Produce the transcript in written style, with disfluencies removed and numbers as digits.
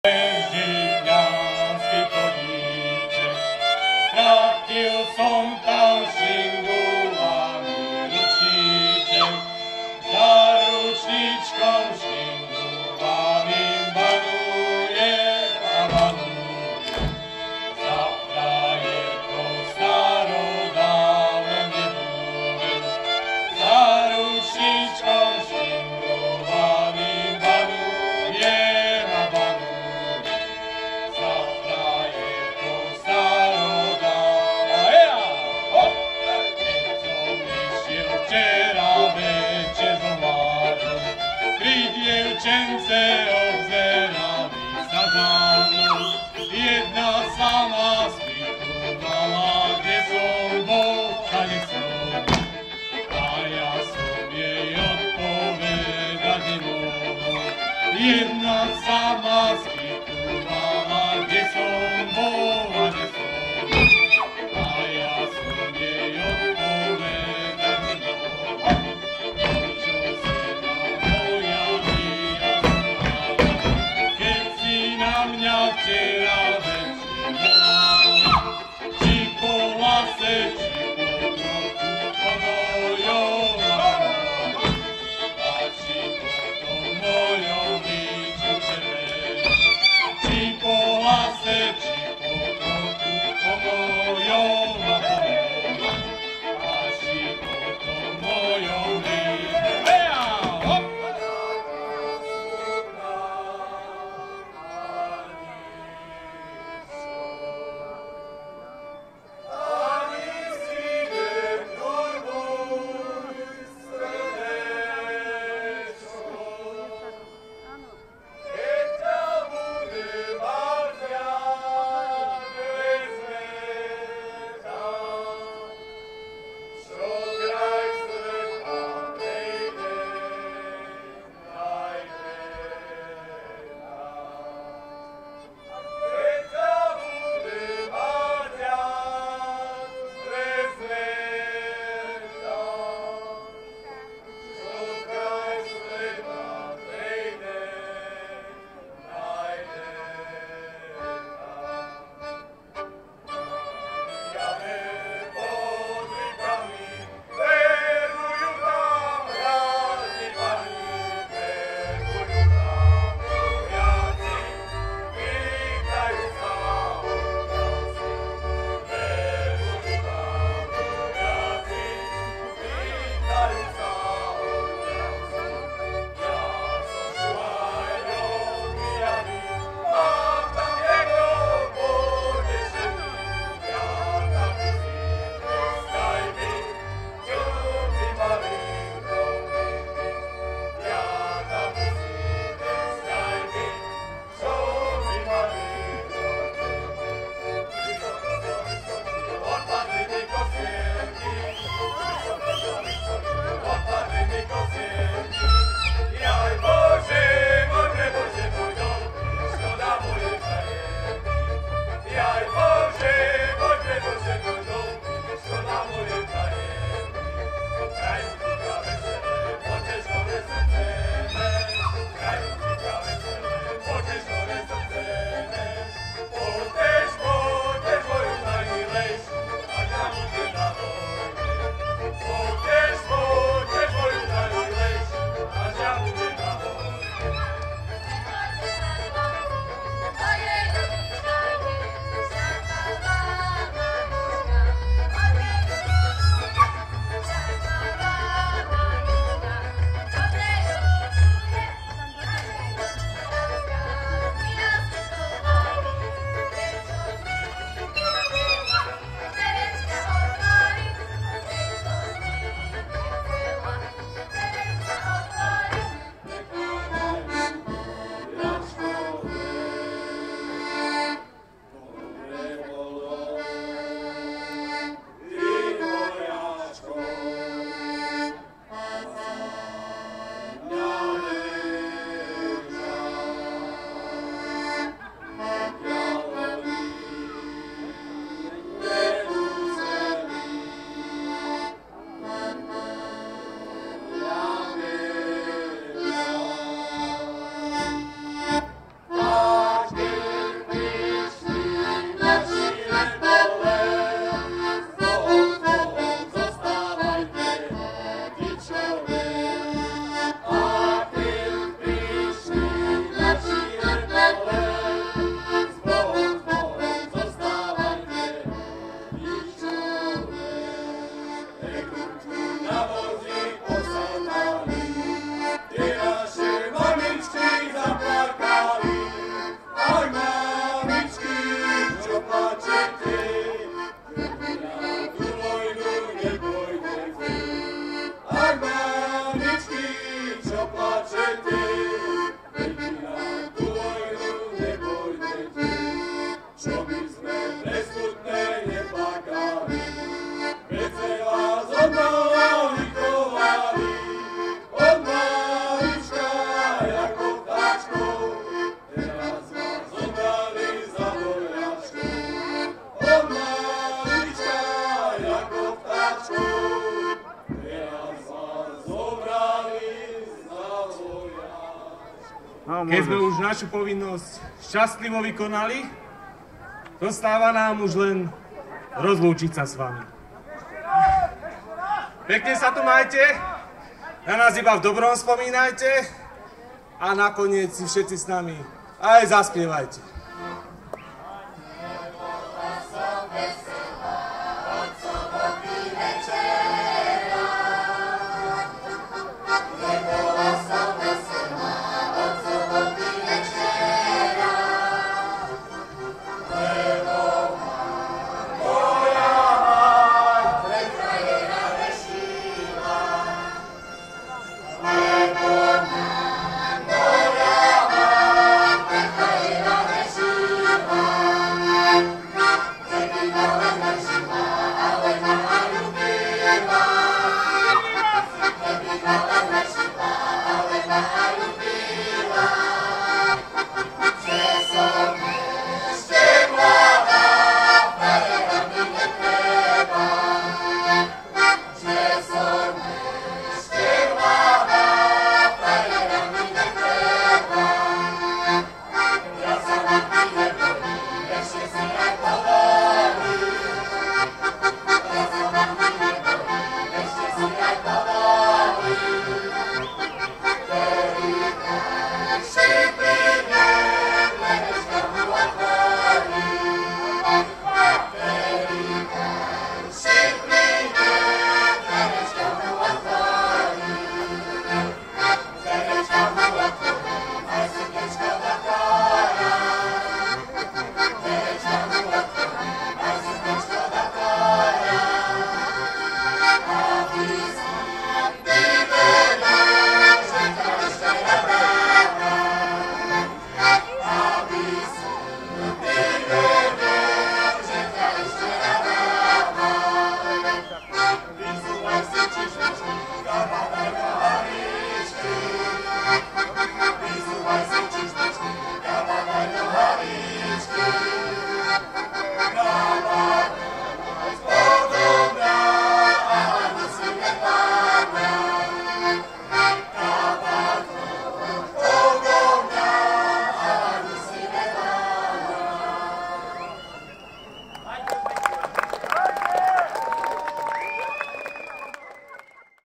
Žitňanský chodíček, stratil som tam šingulovaný ručníček, za ručníčkom šingulovaným banuje a banuje, za frajerkou starodávne nebude, za ručníčkom šingulovaným banuje a banuje. Dievčence obzerali sa za mnou, jedna sama spýtovala, kde som bol a kde som. A ja som jej odpovedať nemohol. Jedna sama spýtovala, kde som bol a kde som. A ja som jej odpovedať nemohol. Včera večer volala, či po hlase, či po kroku ponojová, a či po tom mojom líču červenom, či po hlase, či po kroku ponojová, a či po tom mojom líču. Keď sme už našu povinnosť šťastlivo vykonali, zostáva nám už len rozlúčiť sa s vami. Pekne sa tu majte, na nás iba v dobrom spomínajte a nakoniec si všetci s nami aj zaspievajte.